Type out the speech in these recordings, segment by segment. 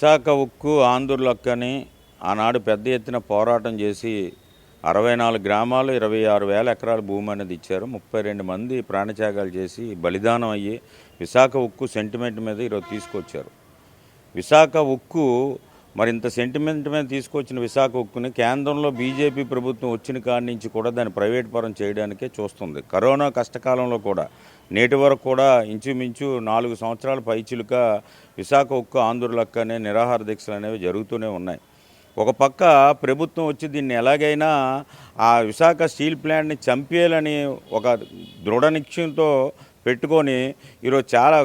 విశాఖ ఉక్కు ఆంధ్రులక్కని ఆనాడు పెద్ద ఎత్తున పోరాటం చేసి 64 గ్రామాలు 26,000 ఎకరాల భూమి అనేది ఇచ్చారు. 32 మంది ప్రాణత్యాగాలు చేసి బలిదానం అయ్యి విశాఖ ఉక్కు సెంటిమెంట్ మీద ఈరోజు తీసుకొచ్చారు. విశాఖ ఉక్కు మరింత సెంటిమెంట్ మీద తీసుకొచ్చిన విశాఖ ఉక్కుని కేంద్రంలో బీజేపీ ప్రభుత్వం వచ్చిన కాడి నుంచి కూడా దాన్ని ప్రైవేట్ పరం చేయడానికే చూస్తుంది. కరోనా కష్టకాలంలో కూడా నేటి వరకు కూడా ఇంచుమించు 4 సంవత్సరాల పైచిలుక విశాఖ ఉక్కు ఆంధ్రులక్క అనే నిరాహార దీక్షలు అనేవి జరుగుతూనే ఉన్నాయి. ఒక పక్క ప్రభుత్వం వచ్చి దీన్ని ఎలాగైనా ఆ విశాఖ స్టీల్ ప్లాంట్ని చంపేయాలని ఒక దృఢ నిశ్చయంతో పెట్టుకొని ఈరోజు చాలా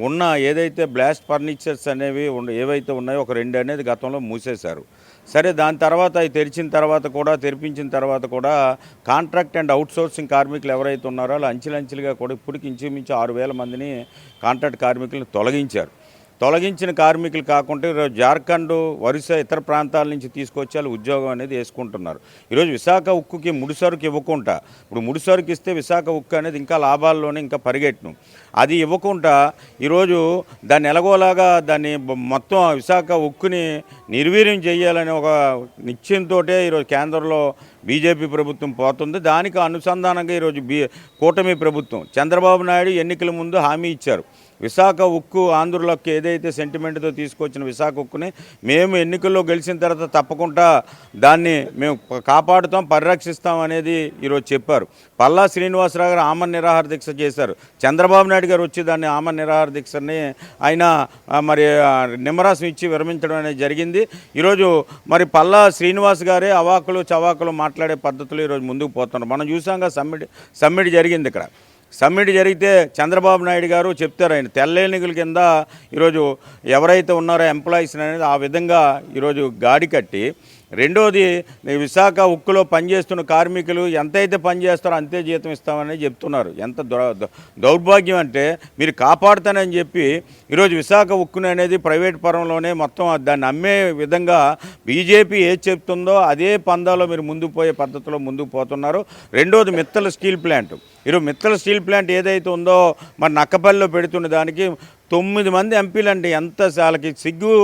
ఉన్న ఏదైతే బ్లాస్ట్ ఫర్నిచర్స్ అనేవి ఏవైతే ఉన్నాయో ఒక 2 అనేది గతంలో మూసేశారు. సరే, దాని తర్వాత అవి తెరిపించిన తర్వాత కూడా కాంట్రాక్ట్ అండ్ అవుట్సోర్సింగ్ కార్మికులు ఎవరైతే ఉన్నారో వాళ్ళు అంచెలంచెలుగా కూడా ఇప్పటికి ఇంచుమించు 6,000 మందిని కాంట్రాక్ట్ కార్మికులను తొలగించిన కార్మికులు కాకుండా ఈరోజు జార్ఖండ్ వరుస ఇతర ప్రాంతాల నుంచి తీసుకొచ్చి వాళ్ళు ఉద్యోగం అనేది వేసుకుంటున్నారు. ఈరోజు విశాఖ ఉక్కుకి ముడిసరుకు ఇవ్వకుండా, ఇప్పుడు ముడిసరుకు ఇస్తే విశాఖ ఉక్కు అనేది ఇంకా లాభాల్లోనే ఇంకా పరిగెట్టును, అది ఇవ్వకుండా ఈరోజు దాన్ని ఎలాగోలాగా దాన్ని మొత్తం విశాఖ ఉక్కుని నిర్వీర్యం చేయాలనే ఒక నిశ్చయంతో ఈరోజు కేంద్రంలో బీజేపీ ప్రభుత్వం పోతుంది. దానికి అనుసంధానంగా ఈరోజు కూటమి ప్రభుత్వం చంద్రబాబు నాయుడు ఎన్నికల ముందు హామీ ఇచ్చారు. విశాఖ ఉక్కు ఆంధ్రులకు ఏదైతే సెంటిమెంట్తో తీసుకొచ్చిన విశాఖ ఉక్కుని మేము ఎన్నికల్లో గెలిచిన తర్వాత తప్పకుండా దాన్ని మేము కాపాడుతాం, పరిరక్షిస్తాం అనేది ఈరోజు చెప్పారు. పల్లా శ్రీనివాసరావు గారు ఆమరణ నిరాహార దీక్ష చేశారు. చంద్రబాబు నాయుడు గారు వచ్చి దాన్ని ఆమరణ నిరాహార దీక్షని ఆయన మరి నిమ్మరాసం ఇచ్చి విరమించడం అనేది జరిగింది. ఈరోజు మరి పల్లా శ్రీనివాస్ గారే అవాకులు చవాకులు మాట్లాడే పద్ధతులు ఈరోజు ముందుకు పోతున్నారు. మనం చూసాంగా సమ్మిట్ జరిగింది. ఇక్కడ సమ్మిట్ జరిగితే చంద్రబాబు నాయుడు గారు చెప్తారు, ఆయన తెల్లేనిగుల కింద ఈరోజు ఎవరైతే ఉన్నారో ఎంప్లాయీస్ అనేది ఆ విధంగా ఈరోజు గాడి కట్టి, రెండోది విశాఖ ఉక్కులో పనిచేస్తున్న కార్మికులు ఎంతైతే పనిచేస్తారో అంతే జీతం ఇస్తామని చెప్తున్నారు. ఎంత దౌర్భాగ్యం అంటే, మీరు కాపాడుతానని చెప్పి ఈరోజు విశాఖ ఉక్కుని అనేది ప్రైవేట్ పరంలోనే మొత్తం దాన్ని అమ్మే విధంగా బీజేపీ ఏది చెప్తుందో అదే పందాలో మీరు ముందుకు పోయే పద్ధతిలో ముందుకు పోతున్నారు. రెండోది మిత్తల్ స్టీల్ ప్లాంట్, ఈరోజు మిత్తల్ స్టీల్ ప్లాంట్ ఏదైతే ఉందో మరి నక్కపల్లిలో పెడుతున్న దానికి 9 మంది ఎంపీలంటే ఎంత వాళ్ళకి సిగ్గు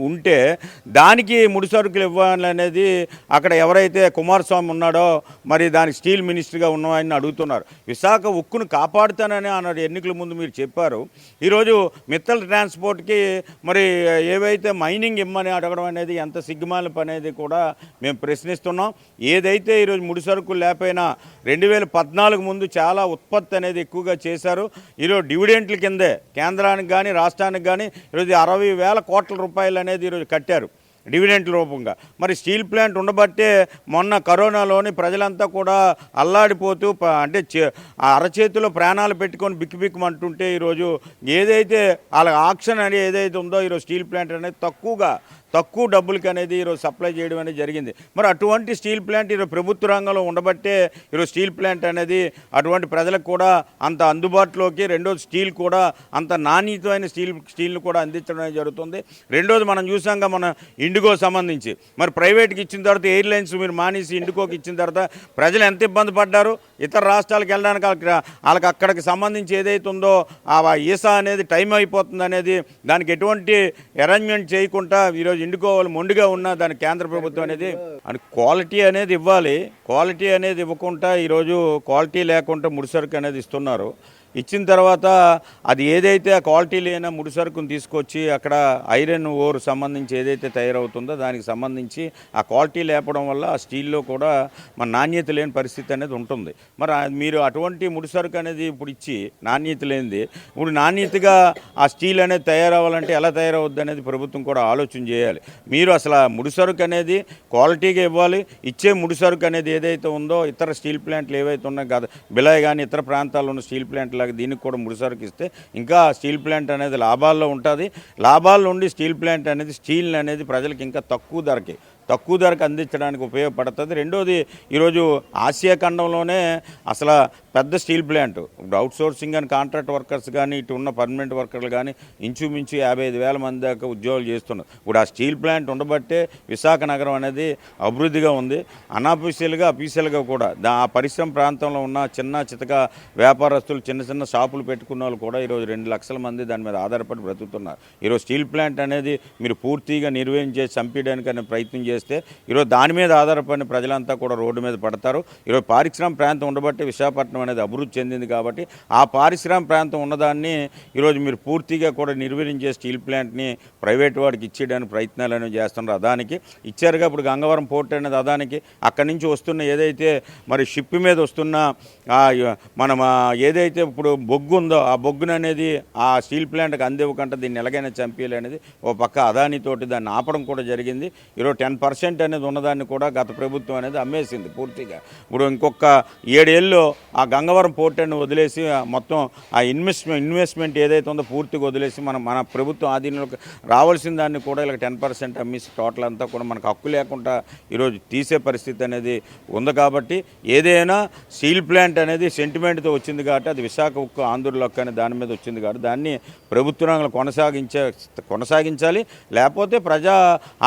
ఉంటే దానికి ముడిసరుకులు ఇవ్వాలనేది అక్కడ ఎవరైతే కుమారస్వామి ఉన్నాడో మరి దానికి స్టీల్ మినిస్టర్గా ఉన్నవాడిని అడుగుతున్నారు. విశాఖ ఉక్కును కాపాడుతానని అన్నాడు ఎన్నికల ముందు మీరు చెప్పారు. ఈరోజు మిత్తల్ ట్రాన్స్పోర్ట్కి మరి ఏవైతే మైనింగ్ ఇమ్మని అడగడం అనేది ఎంత సిగ్గుమాలిపు అనేది కూడా మేము ప్రశ్నిస్తున్నాం. ఏదైతే ఈరోజు ముడిసరుకులు లేకపోయినా 2014 ముందు చాలా ఉత్పత్తి అనేది ఎక్కువగా చేశారు. ఈరోజు డివిడెంట్ల కిందే కేంద్రానికి కానీ రాష్ట్రానికి కానీ ఈరోజు 60,000 కోట్ల రూపాయలు అనేది ఈరోజు కట్టారు డివిడెంట్ రూపంగా. మరి స్టీల్ ప్లాంట్ ఉండబట్టే మొన్న కరోనాలోని ప్రజలంతా కూడా అల్లాడిపోతూ అంటే అరచేతిలో ప్రాణాలు పెట్టుకొని బిక్కుబిక్కుమంటుంటే ఈరోజు ఏదైతే వాళ్ళ ఆక్షన్ అనేది ఏదైతే ఉందో ఈరోజు స్టీల్ ప్లాంట్ అనేది తక్కువ డబ్బులకి అనేది ఈరోజు సప్లై చేయడం అనేది జరిగింది. మరి అటువంటి స్టీల్ ప్లాంట్ ఈరోజు ప్రభుత్వ రంగంలో ఉండబట్టే ఈరోజు స్టీల్ ప్లాంట్ అనేది అటువంటి ప్రజలకు కూడా అంత అందుబాటులోకి, రెండోది స్టీల్ కూడా అంత నాణ్యతమైన స్టీల్ని కూడా అందించడం జరుగుతుంది. రెండోది మనం చూసాంగా మన ఇండిగో సంబంధించి మరి ప్రైవేట్కి ఇచ్చిన తర్వాత ఎయిర్లైన్స్ మీరు మానేసి ఇండిగోకి ఇచ్చిన తర్వాత ప్రజలు ఎంత ఇబ్బంది పడ్డారు. ఇతర రాష్ట్రాలకు వెళ్ళడానికి వాళ్ళకి అక్కడికి సంబంధించి ఏదైతే ఉందో ఆ ఈసా అనేది టైం అయిపోతుంది అనేది దానికి ఎటువంటి అరేంజ్మెంట్ చేయకుండా ఈరోజు ఇండిగో వాళ్ళు మొండిగా ఉన్న దాని కేంద్ర ప్రభుత్వం అనేది క్వాలిటీ అనేది ఇవ్వాలి. క్వాలిటీ అనేది ఇవ్వకుండా ఈరోజు క్వాలిటీ లేకుండా ముడిసరుకు అనేది ఇస్తున్నారు. ఇచ్చిన తర్వాత అది ఏదైతే ఆ క్వాలిటీ లేని ముడిసరుకుని తీసుకొచ్చి అక్కడ ఐరన్ ఓర్ సంబంధించి ఏదైతే తయారవుతుందో దానికి సంబంధించి ఆ క్వాలిటీ లేపడం వల్ల ఆ స్టీల్లో కూడా మన నాణ్యత లేని పరిస్థితి అనేది ఉంటుంది. మరి మీరు అటువంటి ముడిసరుకు అనేది ఇప్పుడు ఇచ్చి నాణ్యత లేనిది ఇప్పుడు నాణ్యతగా ఆ స్టీల్ అనేది తయారవ్వాలంటే ఎలా తయారవుద్ది అనేది ప్రభుత్వం కూడా ఆలోచన చేయాలి. మీరు అసలు ఆ ముడిసరుకు అనేది క్వాలిటీగా ఇవ్వాలి. ఇచ్చే ముడిసరుకు అనేది ఏదైతే ఉందో ఇతర స్టీల్ ప్లాంట్లు ఏవైతే ఉన్నాయో కదా, బిలాయ్ కానీ ఇతర ప్రాంతాల్లో ఉన్న స్టీల్ ప్లాంట్లు దీనికి కూడా ముడిసరుకు ఇస్తే ఇంకా స్టీల్ ప్లాంట్ అనేది లాభాల్లో ఉంటుంది. లాభాల్లో ఉండి స్టీల్ ప్లాంట్ అనేది స్టీల్ అనేది ప్రజలకు ఇంకా తక్కువ ధరకి తక్కువ ధరకు అందించడానికి ఉపయోగపడుతుంది. రెండోది, ఈరోజు ఆసియా ఖండంలోనే అసలు పెద్ద స్టీల్ ప్లాంట్, ఇప్పుడు అవుట్ సోర్సింగ్ అని కాంట్రాక్ట్ వర్కర్స్ కానీ ఇటు ఉన్న పర్మనెంట్ వర్కర్లు కానీ ఇంచుమించు 55,000 మంది దాకా ఉద్యోగాలు చేస్తున్నారు. ఇప్పుడు ఆ స్టీల్ ప్లాంట్ ఉండబట్టే విశాఖ నగరం అనేది అభివృద్ధిగా ఉంది. అఫీషియల్గా కూడా ఆ పరిశ్రమ ప్రాంతంలో ఉన్న చిన్న చితక వ్యాపారస్తులు, చిన్న చిన్న షాపులు పెట్టుకున్న వాళ్ళు కూడా ఈరోజు 2 లక్షల మంది దాని మీద ఆధారపడి బ్రతుకుతున్నారు. ఈరోజు స్టీల్ ప్లాంట్ అనేది మీరు పూర్తిగా నిర్వహించే చంపేయడానికి అనే ప్రయత్నం చేస్తే ఈరోజు దాని మీద ఆధారపడిన ప్రజలంతా కూడా రోడ్డు మీద పడతారు. ఈరోజు పారిశ్రామిక ప్రాంతం ఉండబట్టి విశాఖపట్నం అనేది అభివృద్ధి చెందింది. కాబట్టి ఆ పారిశ్రామిక ప్రాంతం ఉన్నదాన్ని ఈరోజు మీరు పూర్తిగా కూడా నిర్వహించే స్టీల్ ప్లాంట్ని ప్రైవేట్ వాడికి ఇచ్చేయడానికి ప్రయత్నాలు అనేవి చేస్తున్నారు. అదానికి ఇచ్చారుగా. ఇప్పుడు గంగవరం పోర్ట్ అనేది అదానికి. అక్కడి నుంచి వస్తున్న ఏదైతే మరి షిప్ మీద వస్తున్న మనం ఏదైతే ఇప్పుడు బొగ్గు ఉందో ఆ బొగ్గును అనేది ఆ స్టీల్ ప్లాంట్కి అందివ్వకుండా దీన్ని ఎలాగైనా చంపేయాలి అనేది ఓ పక్క అదానితోటి దాన్ని ఆపడం కూడా జరిగింది. ఈరోజు 10% అనేది ఉన్నదాన్ని కూడా గత ప్రభుత్వం అనేది అమ్మేసింది పూర్తిగా. ఇప్పుడు ఇంకొక 7 ఏళ్ళు ఆ గంగవరం పోర్ట్ అని వదిలేసి మొత్తం ఆ ఇన్వెస్ట్మెంట్ ఏదైతే ఉందో పూర్తిగా వదిలేసి మన ప్రభుత్వం ఆధీనంలోకి రావాల్సిన దాన్ని కూడా ఇలా 10% అమ్మేసి టోటల్ అంతా కూడా మనకు హక్కు లేకుండా ఈరోజు తీసే పరిస్థితి అనేది ఉంది. కాబట్టి ఏదైనా స్టీల్ ప్లాంట్ అనేది సెంటిమెంట్తో వచ్చింది కాబట్టి అది విశాఖ ఉక్కు ఆంధ్రులకు అనే దాని మీద వచ్చింది కాబట్టి దాన్ని ప్రభుత్వ రంగంలో కొనసాగించాలి. లేకపోతే ప్రజా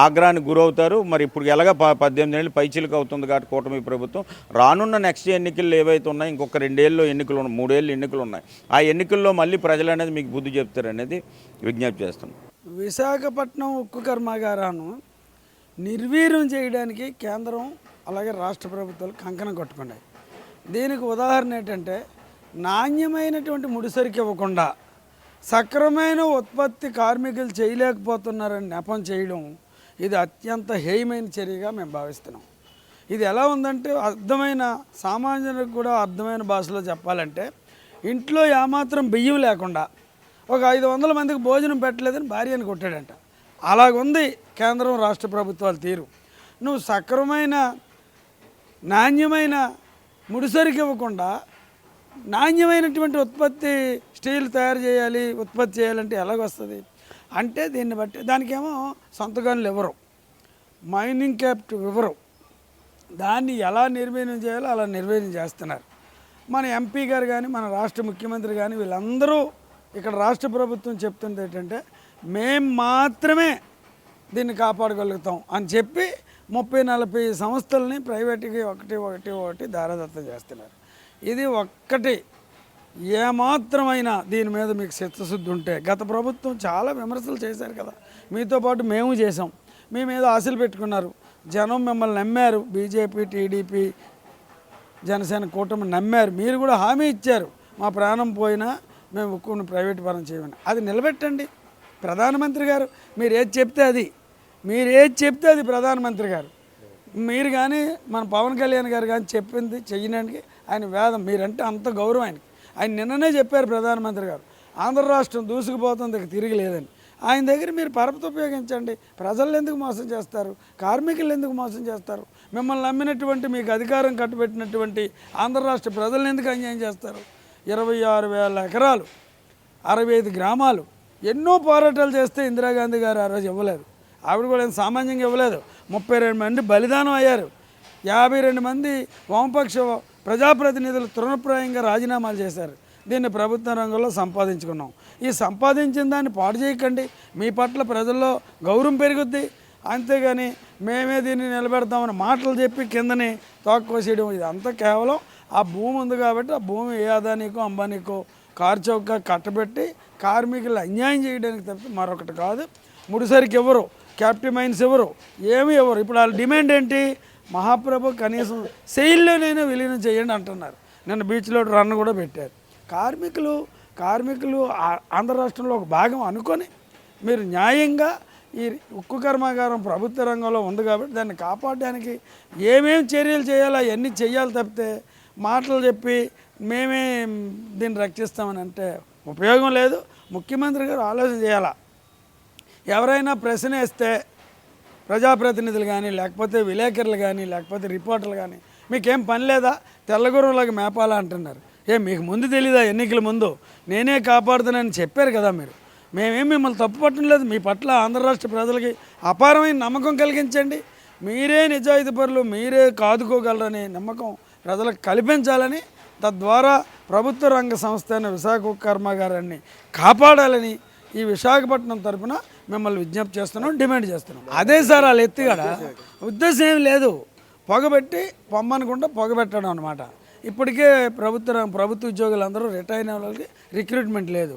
ఆగ్రహానికి గురవుతారు. మరి ఇప్పుడు ఎలాగ 18 ఏళ్ళు పైచిలకు అవుతుంది కాబట్టి కూటమి ప్రభుత్వం రానున్న నెక్స్ట్ ఎన్నికల్లో ఏవైతే ఉన్నాయో ఇంకొక 2 ఏళ్ళు ఎన్నికలు ఉన్నాయి, 3 ఏళ్ళు ఎన్నికలు ఉన్నాయి. ఆ ఎన్నికల్లో మళ్ళీ ప్రజలు అనేది మీకు బుద్ధి చెప్తారు అనేది విజ్ఞప్తి చేస్తున్నాం. విశాఖపట్నం ఉక్కు కర్మాగారాన్ని నిర్వీర్యం చేయడానికి కేంద్రం అలాగే రాష్ట్ర ప్రభుత్వాలు కంకణం కట్టుకున్నాయి. దీనికి ఉదాహరణ ఏంటంటే నాణ్యమైనటువంటి ముడిసరికి ఇవ్వకుండా సక్రమైన ఉత్పత్తి కార్మికులు చేయలేకపోతున్నారని నెపం చేయడం ఇది అత్యంత హేయమైన చర్యగా మేము భావిస్తున్నాం. ఇది ఎలా ఉందంటే అర్థమైన సామాన్యులకు కూడా అర్థమైన భాషలో చెప్పాలంటే ఇంట్లో ఏమాత్రం బియ్యం లేకుండా ఒక 500 మందికి భోజనం పెట్టలేదని భార్యని కొట్టాడంట. అలాగుంది కేంద్రం రాష్ట్ర ప్రభుత్వాల తీరు. నువ్వు సక్రమైన నాణ్యమైన ముడిసరికి ఇవ్వకుండా నాణ్యమైనటువంటి ఉత్పత్తి స్టీల్ తయారు చేయాలి, ఉత్పత్తి చేయాలంటే ఎలాగొస్తుంది అంటే దీన్ని బట్టి దానికేమో సొంతగానులు ఇవ్వరు, మైనింగ్ క్యాపిటల్ ఇవ్వరు. దాన్ని ఎలా నిర్వీర్యం చేయాలో అలా నిర్వీర్యం చేస్తున్నారు. మన ఎంపీ గారు కానీ మన రాష్ట్ర ముఖ్యమంత్రి కానీ వీళ్ళందరూ ఇక్కడ రాష్ట్ర ప్రభుత్వం చెప్తుంది ఏంటంటే మేము మాత్రమే దీన్ని కాపాడగలుగుతాం అని చెప్పి 30-40 సంస్థలని ప్రైవేట్కి ఒకటి దారాదత్తం చేస్తున్నారు. ఇది ఒక్కటి ఏమాత్రమైనా దీని మీద మీకు చిత్తశుద్ధి ఉంటే గత ప్రభుత్వం చాలా విమర్శలు చేశారు కదా, మీతో పాటు మేము చేసాం. మీ మీద ఆశలు పెట్టుకున్నారు, జనం మిమ్మల్ని నమ్మారు, బీజేపీ టీడీపీ జనసేన కూటమి నమ్మారు. మీరు కూడా హామీ ఇచ్చారు మా ప్రాణం పోయినా మేము ఉక్కుని ప్రైవేట్ పరం చేయమని. అది నిలబెట్టండి. ప్రధానమంత్రి గారు మీరు ఏది చెప్తే అది ప్రధానమంత్రి గారు మీరు కానీ మన పవన్ కళ్యాణ్ గారు కానీ చెప్పింది చెయ్యడానికి ఆయన వేదం. మీరంటే అంత గౌరవం ఆయనకి. ఆయన నిన్ననే చెప్పారు ప్రధానమంత్రి గారు ఆంధ్ర రాష్ట్రం దూసుకుపోతుంది తిరిగి లేదని. ఆయన దగ్గర మీరు పరపతి ఉపయోగించండి. ప్రజలు ఎందుకు మోసం చేస్తారు, కార్మికులు ఎందుకు మోసం చేస్తారు, మిమ్మల్ని నమ్మినటువంటి మీకు అధికారం కట్టుబెట్టినటువంటి ఆంధ్ర రాష్ట్ర ప్రజలను ఎందుకు అన్యాయం చేస్తారు? 26,000 ఎకరాలు, 65 గ్రామాలు, ఎన్నో పోరాటాలు చేస్తే ఇందిరాగాంధీ గారు ఆ రోజు ఇవ్వలేదు. ఆవిడ కూడా సామాన్యంగా ఇవ్వలేదు. 32 మంది బలిదానం అయ్యారు. 52 మంది వామపక్ష ప్రజాప్రతినిధులు తృణప్రాయంగా రాజీనామాలు చేశారు. దీన్ని ప్రభుత్వ రంగంలో సంపాదించుకున్నాం. ఈ సంపాదించిన దాన్ని పాడు చేయకండి. మీ పట్ల ప్రజల్లో గౌరవం పెరుగుద్ది. అంతేగాని మేమే దీన్ని నిలబెడతామని మాటలు చెప్పి కిందని తోక్కోసేయడం ఇదంతా కేవలం ఆ భూమి ఉంది కాబట్టి ఆ భూమి ఏ అదానికో అంబానీకో కార్చౌక కట్టబెట్టి కార్మికులు అన్యాయం చేయడానికి తప్పితే మరొకటి కాదు. ముడిసరికి ఎవరు, క్యాపిటల్ మైన్స్ ఎవరు, ఏమి ఎవరు. ఇప్పుడు వాళ్ళ డిమాండ్ ఏంటి? మహాప్రభు కనీసం సెయిల్లోనైనా విలీనం చేయండి అంటున్నారు. నిన్న బీచ్లో రన్ కూడా పెట్టారు. కార్మికులు ఆంధ్ర రాష్ట్రంలో ఒక భాగం అనుకొని మీరు న్యాయంగా ఈ ఉక్కు కర్మాగారం ప్రభుత్వ రంగంలో ఉంది కాబట్టి దాన్ని కాపాడడానికి ఏమేమి చర్యలు చేయాలో అవన్నీ చేయాలి తప్పితే మాటలు చెప్పి మేమే దీన్ని రక్షిస్తామని అంటే ఉపయోగం లేదు. ముఖ్యమంత్రి గారు ఆలోచన చేయాలా. ఎవరైనా ప్రశ్న వేస్తే ప్రజాప్రతినిధులు కానీ లేకపోతే విలేకరులు కానీ లేకపోతే రిపోర్టర్లు కానీ మీకేం పని లేదా, తెల్లగురువులాగా మేపాలా అంటున్నారు. మీకు ముందు తెలీదా? ఎన్నికల ముందు నేనే కాపాడుతానని చెప్పారు కదా మీరు. మేమేం మిమ్మల్ని తప్పు పట్టడం లేదు. మీ పట్ల ఆంధ్ర రాష్ట్ర ప్రజలకి అపారమైన నమ్మకం కలిగించండి. మీరే నిజాయితీ పరులు, మీరే కాదుకోగలరనే నమ్మకం ప్రజలకు కల్పించాలని, తద్వారా ప్రభుత్వ రంగ సంస్థ అయిన విశాఖ ఉక్కు కర్మాగారాన్ని కాపాడాలని ఈ విశాఖపట్నం తరపున మిమ్మల్ని విజ్ఞప్తి చేస్తున్నాం, డిమాండ్ చేస్తున్నాం. అదే సార్ వాళ్ళు ఎత్తుగడ ఉద్దేశం ఏమి లేదు, పొగబెట్టి పొమ్మనుకుంటే పొగబెట్టడం అనమాట. ఇప్పటికే ప్రభుత్వ ఉద్యోగులందరూ రిటైర్ అయిన వాళ్ళకి రిక్రూట్మెంట్ లేదు.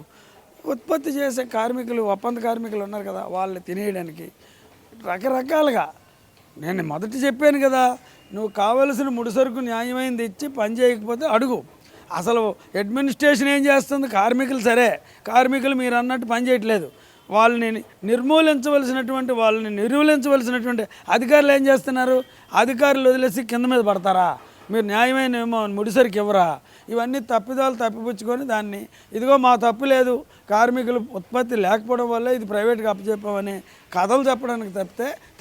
ఉత్పత్తి చేసే కార్మికులు, ఒప్పంద కార్మికులు ఉన్నారు కదా, వాళ్ళు తినేయడానికి రకరకాలుగా. నేను మొదట చెప్పాను కదా, నువ్వు కావలసిన ముడిసరుకు న్యాయమైనది ఇచ్చి పని చేయకపోతే అడుగు. అసలు అడ్మినిస్ట్రేషన్ ఏం చేస్తుంది? కార్మికులు సరే, కార్మికులు మీరు అన్నట్టు పని చేయట్లేదు. వాళ్ళని నిర్మూలించవలసినటువంటి అధికారులు ఏం చేస్తున్నారు? అధికారులు వదిలేసి కింద మీద పడతారా? మీరు న్యాయమైన ముడిసరికి ఇవ్వరా? ఇవన్నీ తప్పిదాలు తప్పిపుచ్చుకొని దాన్ని ఇదిగో మా తప్పు లేదు, కార్మికులు ఉత్పత్తి లేకపోవడం వల్ల ఇది ప్రైవేట్గా అప్పచెప్పామని కథలు చెప్పడానికి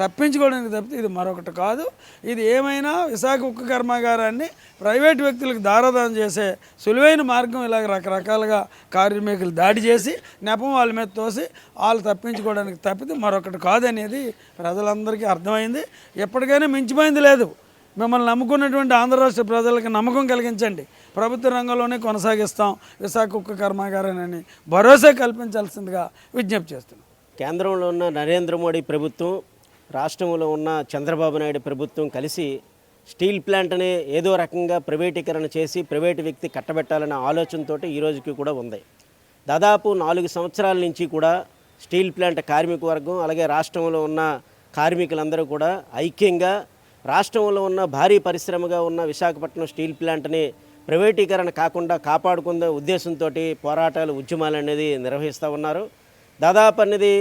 తప్పించుకోవడానికి తప్పితే ఇది మరొకటి కాదు. ఇది ఏమైనా విశాఖ ఉక్కు కర్మాగారాన్ని ప్రైవేటు వ్యక్తులకు దారాదానం చేసే సులువైన మార్గం. ఇలాగ రకరకాలుగా కార్మికులు దాడి చేసి నెపం వాళ్ళ మీద తోసి వాళ్ళు తప్పించుకోవడానికి తప్పితే మరొకటి కాదనేది ప్రజలందరికీ అర్థమైంది. ఎప్పటికైనా మించిపోయింది లేదు. మిమ్మల్ని నమ్ముకున్నటువంటి ఆంధ్ర రాష్ట్ర ప్రజలకు నమ్మకం కలిగించండి. ప్రభుత్వ రంగంలోనే కొనసాగిస్తాం విశాఖ ఉక్కు కర్మాగారాన్ని భరోసా కల్పించాల్సిందిగా విజ్ఞప్తి చేస్తున్నాం. కేంద్రంలో ఉన్న నరేంద్ర మోడీ ప్రభుత్వం, రాష్ట్రంలో ఉన్న చంద్రబాబు నాయుడు ప్రభుత్వం కలిసి స్టీల్ ప్లాంట్ని ఏదో రకంగా ప్రైవేటీకరణ చేసి ప్రైవేటు వ్యక్తి కట్టబెట్టాలనే ఆలోచనతో ఈ రోజుకి కూడా ఉంది. దాదాపు 4 సంవత్సరాల నుంచి కూడా స్టీల్ ప్లాంట్ కార్మిక వర్గం అలాగే రాష్ట్రంలో ఉన్న కార్మికులందరూ కూడా ఐక్యంగా రాష్ట్రంలో ఉన్న భారీ పరిశ్రమగా ఉన్న విశాఖపట్నం స్టీల్ ప్లాంట్ని ప్రైవేటీకరణ కాకుండా కాపాడుకునే ఉద్దేశంతో పోరాటాలు, ఉద్యమాలు అనేది నిర్వహిస్తూ ఉన్నారు. దాదాపు అనేది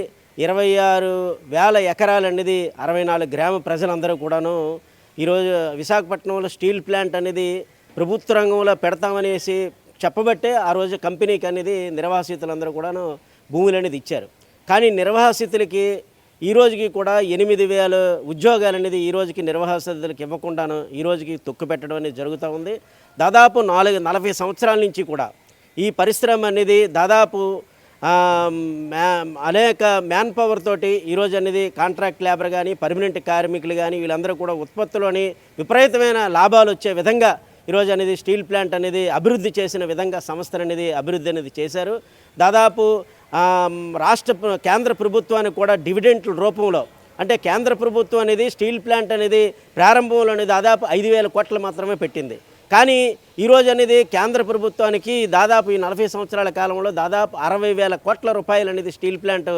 26,000 ఎకరాలు అనేది 64 గ్రామ ప్రజలందరూ కూడాను ఈరోజు విశాఖపట్నంలో స్టీల్ ప్లాంట్ అనేది ప్రభుత్వ రంగంలో పెడతామనేసి చెప్పబట్టే ఆ రోజు కంపెనీకి అనేది నిర్వాసితులందరూ కూడాను భూములు అనేది ఇచ్చారు. కానీ నిర్వాసితులకి ఈ రోజుకి కూడా 8,000 ఉద్యోగాలు అనేది ఈ రోజుకి నిర్వాసితులకు ఇవ్వకుండాను ఈ రోజుకి తొక్కు పెట్టడం అనేది జరుగుతూ ఉంది. దాదాపు 40 సంవత్సరాల నుంచి కూడా ఈ పరిశ్రమ అనేది దాదాపు అనేక మ్యాన్ పవర్ తోటి ఈరోజు అనేది కాంట్రాక్ట్ లేబర్ కానీ పర్మనెంట్ కార్మికులు కానీ వీళ్ళందరూ కూడా ఉత్పత్తులోని విపరీతమైన లాభాలు వచ్చే విధంగా ఈరోజు అనేది స్టీల్ ప్లాంట్ అనేది అభివృద్ధి చేసిన విధంగా సంస్థలు అనేది అభివృద్ధి అనేది చేశారు. దాదాపు కేంద్ర ప్రభుత్వానికి కూడా డివిడెంట్ల రూపంలో, అంటే కేంద్ర ప్రభుత్వం అనేది స్టీల్ ప్లాంట్ అనేది ప్రారంభంలో అనేది దాదాపు 5,000 కోట్లు మాత్రమే పెట్టింది. కానీ ఈరోజు అనేది కేంద్ర ప్రభుత్వానికి దాదాపు ఈ 40 సంవత్సరాల కాలంలో దాదాపు 60,000 కోట్ల రూపాయలు అనేది స్టీల్ ప్లాంట్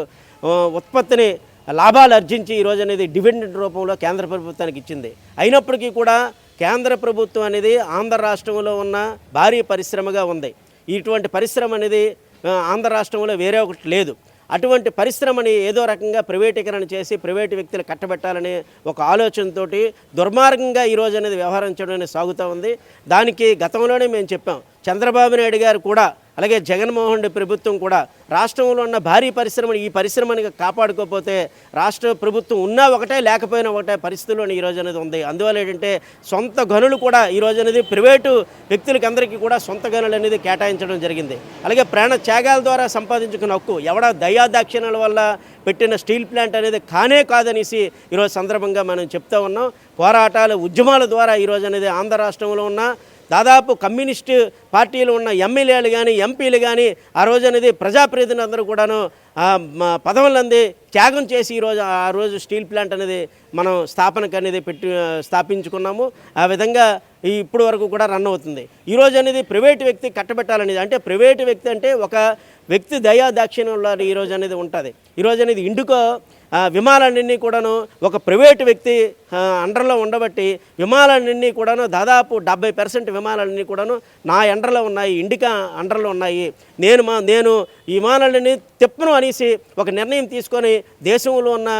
ఉత్పత్తిని లాభాలు ఆర్జించి ఈరోజు అనేది డివిడెంట్ రూపంలో కేంద్ర ప్రభుత్వానికి ఇచ్చింది. అయినప్పటికీ కూడా కేంద్ర ప్రభుత్వం అనేది ఆంధ్ర రాష్ట్రంలో ఉన్న భారీ పరిశ్రమగా ఉంది. ఇటువంటి పరిశ్రమ అనేది ఆంధ్ర రాష్ట్రంలో వేరే ఒకటి లేదు. అటువంటి పరిశ్రమని ఏదో రకంగా ప్రైవేటీకరణ చేసి ప్రైవేటు వ్యక్తులు కట్టబెట్టాలనే ఒక ఆలోచనతో దుర్మార్గంగా ఈరోజు అనేది వ్యవహరించడం అనేది సాగుతూ ఉంది. దానికి గతంలోనే మేము చెప్పాం. చంద్రబాబు నాయుడు గారు కూడా అలాగే జగన్మోహన్ రెడ్డి ప్రభుత్వం కూడా రాష్ట్రంలో ఉన్న భారీ పరిశ్రమని ఈ పరిశ్రమని కాపాడుకోకపోతే రాష్ట్ర ప్రభుత్వం ఉన్నా ఒకటే లేకపోయినా ఒకటే పరిస్థితుల్లో ఈరోజు అనేది ఉంది. అందువల్ల ఏంటంటే సొంత గనులు కూడా ఈరోజు అనేది ప్రైవేటు వ్యక్తులకి అందరికీ కూడా సొంత గనులు అనేది కేటాయించడం జరిగింది. అలాగే ప్రాణ త్యాగాల ద్వారా సంపాదించుకున్న హక్కు ఎవడ దయాదాక్షిణ్యాల వల్ల పెట్టిన స్టీల్ ప్లాంట్ అనేది కానే కాదనేసి ఈరోజు సందర్భంగా మనం చెప్తా ఉన్నాం. పోరాటాలు, ఉద్యమాల ద్వారా ఈరోజు అనేది ఆంధ్ర రాష్ట్రంలో ఉన్న దాదాపు కమ్యూనిస్టు పార్టీలు ఉన్న ఎమ్మెల్యేలు కానీ ఎంపీలు కానీ ఆ రోజు అనేది ప్రజాప్రతినిధులు అందరూ కూడాను పదవులంది త్యాగం చేసి ఆ రోజు స్టీల్ ప్లాంట్ అనేది మనం స్థాపనకు అనేది స్థాపించుకున్నాము. ఆ విధంగా ఇప్పుడు వరకు కూడా రన్ అవుతుంది. ఈరోజు అనేది ప్రైవేటు వ్యక్తి కట్టబెట్టాలనేది, అంటే ప్రైవేటు వ్యక్తి అంటే ఒక వ్యక్తి దయాదాక్షిణ్యంలో ఈరోజు అనేది ఉంటుంది. ఈరోజు అనేది ఇండికో విమానాలన్నీ కూడాను ఒక ప్రైవేటు వ్యక్తి అండర్లో ఉండబట్టి విమానాలన్నీ కూడాను దాదాపు 70% విమానాలన్నీ కూడాను నా అండర్లో ఉన్నాయి, ఇండికా అండర్లో ఉన్నాయి. నేను ఈ విమానాలన్నీ తిప్పను అనేసి ఒక నిర్ణయం తీసుకొని దేశంలో ఉన్న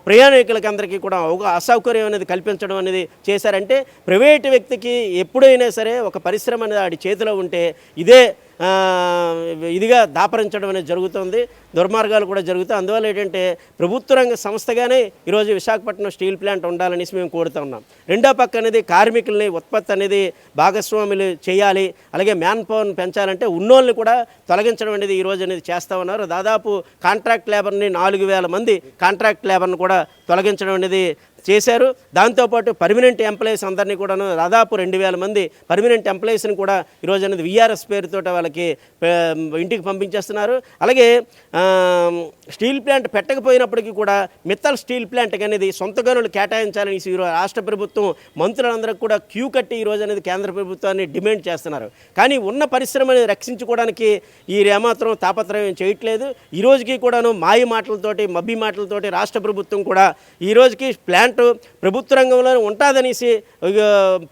ప్రయాణికులకి అందరికీ కూడా ఒక అసౌకర్యం అనేది కల్పించడం అనేది చేశారంటే ప్రైవేటు వ్యక్తికి ఎప్పుడైనా సరే ఒక పరిశ్రమ అనేది ఆడి చేతిలో ఉంటే ఇదిగా దాపరించడం అనేది జరుగుతుంది. దుర్మార్గాలు కూడా జరుగుతాయి. అందువల్ల ఏంటంటే ప్రభుత్వ రంగ సంస్థగానే ఈరోజు విశాఖపట్నం స్టీల్ ప్లాంట్ ఉండాలనేసి మేము కోరుతూ ఉన్నాం. రెండో పక్క అనేది కార్మికుల్ని ఉత్పత్తి అనేది భాగస్వాములు చేయాలి. అలాగే మ్యాన్ పవర్ని పెంచాలంటే ఉన్నోళ్ళని కూడా తొలగించడం అనేది ఈరోజు అనేది చేస్తూ ఉన్నారు. దాదాపు కాంట్రాక్ట్ లేబర్ని 4,000 మంది కాంట్రాక్ట్ లేబర్ని కూడా తొలగించడం అనేది చేశారు. దాంతోపాటు పర్మనెంట్ ఎంప్లాయీస్ అందరినీ కూడాను దాదాపు 2000 మంది పర్మనెంట్ ఎంప్లాయీస్ని కూడా ఈరోజు అనేది విఆర్ఎస్ పేరుతో వాళ్ళకి ఇంటికి పంపించేస్తున్నారు. అలాగే స్టీల్ ప్లాంట్ పెట్టకపోయినప్పటికీ కూడా మిత్తల్ స్టీల్ ప్లాంట్ అనేది సొంత గనులు కేటాయించాలని రాష్ట్ర ప్రభుత్వం మంత్రులందరికీ కూడా క్యూ కట్టి ఈరోజు అనేది కేంద్ర ప్రభుత్వాన్ని డిమాండ్ చేస్తున్నారు. కానీ ఉన్న పరిశ్రమని రక్షించుకోవడానికి ఈ ఏమాత్రం తాపత్రయం చేయట్లేదు. ఈ రోజుకి కూడాను మాయ మాటలతోటి మబ్బి మాటలతోటి రాష్ట్ర ప్రభుత్వం కూడా ఈ రోజుకి ప్లాంట్ ప్రభుత్వ రంగంలో ఉంటుందనేసి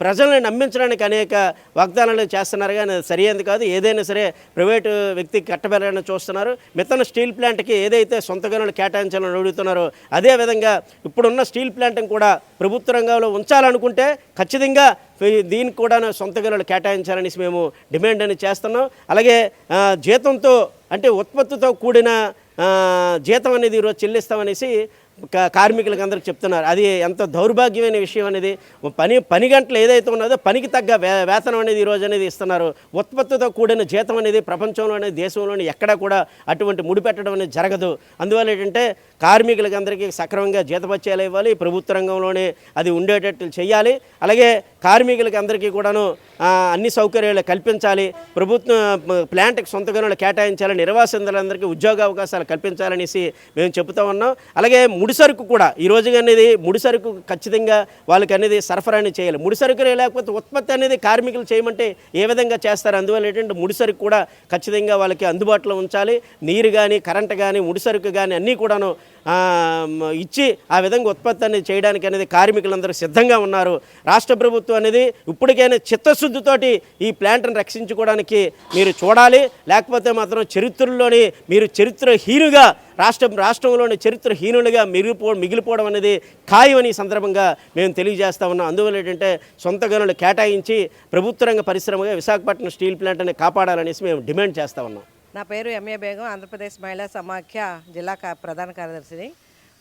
ప్రజలను నమ్మించడానికి అనేక వాగ్దానాలు చేస్తున్నారు. కానీ అది సరైనది కాదు. ఏదైనా సరే ప్రైవేటు వ్యక్తికి కట్టబెట్టాలని చూస్తున్నారు. మిత్తన స్టీల్ ప్లాంట్కి ఏదైతే సొంత గనులు కేటాయించాలని అడుగుతున్నారో అదేవిధంగా ఇప్పుడున్న స్టీల్ ప్లాంట్ని కూడా ప్రభుత్వ రంగంలో ఉంచాలనుకుంటే ఖచ్చితంగా దీనికి కూడా సొంత గనులు కేటాయించాలని మేము డిమాండ్ అని చేస్తున్నాం. అలాగే జీతంతో అంటే ఉత్పత్తితో కూడిన జీతం అనేది ఈరోజు చెల్లిస్తామనేసి కార్మికులకు అందరికి చెప్తున్నారు. అది ఎంత దౌర్భాగ్యమైన విషయం అనేది. పని గంటలు ఏదైతే ఉన్నదో పనికి తగ్గ వేతనం అనేది ఈరోజు అనేది ఇస్తున్నారు. ఉత్పత్తితో కూడిన జీతం అనేది ప్రపంచంలోనే దేశంలోనే ఎక్కడా కూడా అటువంటి ముడిపెట్టడం అనేది జరగదు. అందువల్ల ఏంటంటే కార్మికులకి అందరికీ సక్రమంగా జీతభత్యాలు ఇవ్వాలి, ప్రభుత్వ రంగంలోనే అది ఉండేటట్టు చేయాలి. అలాగే కార్మికులకి అందరికీ కూడాను అన్ని సౌకర్యాలు కల్పించాలి. ప్రభుత్వం ప్లాంట్కి సొంత గనులు కేటాయించాలి, నిర్వాసితులందరికీ ఉద్యోగ అవకాశాలు కల్పించాలనేసి మేము చెబుతూ ఉన్నాం. అలాగే ముడిసరుకు కూడా ఈరోజు అనేది ముడిసరుకు ఖచ్చితంగా వాళ్ళకి అనేది సరఫరాని చేయాలి. ముడిసరుకులే లేకపోతే ఉత్పత్తి అనేది కార్మికులు చేయమంటే ఏ విధంగా చేస్తారు? అందువల్ల ఏంటంటే ముడిసరుకు కూడా ఖచ్చితంగా వాళ్ళకి అందుబాటులో ఉంచాలి. నీరు కానీ కరెంటు కానీ ముడిసరుకు కానీ అన్నీ కూడాను ఇచ్చి ఆ విధంగా ఉత్పత్తి అనేది చేయడానికి అనేది కార్మికులందరూ సిద్ధంగా ఉన్నారు. రాష్ట్ర ప్రభుత్వం అనేది ఇప్పటికైనా చిత్తశుద్ధితోటి ఈ ప్లాంట్ను రక్షించుకోవడానికి మీరు చూడాలి. లేకపోతే మాత్రం చరిత్రలోని మీరు చరిత్రహీనుగా రాష్ట్రంలోని చరిత్రహీనులుగా మిగిలిపోవడం అనేది ఖాయమని ఈ సందర్భంగా మేము తెలియజేస్తా ఉన్నాం. అందువల్ల ఏంటంటే సొంత గనులు కేటాయించి ప్రభుత్వ రంగ పరిశ్రమగా విశాఖపట్నం స్టీల్ ప్లాంట్ అనేది కాపాడాలనేసి మేము డిమాండ్ చేస్తూ ఉన్నాం. నా పేరు ఎంఏ బేగం, ఆంధ్రప్రదేశ్ మహిళా సమాఖ్య జిల్లా ప్రధాన కార్యదర్శిని.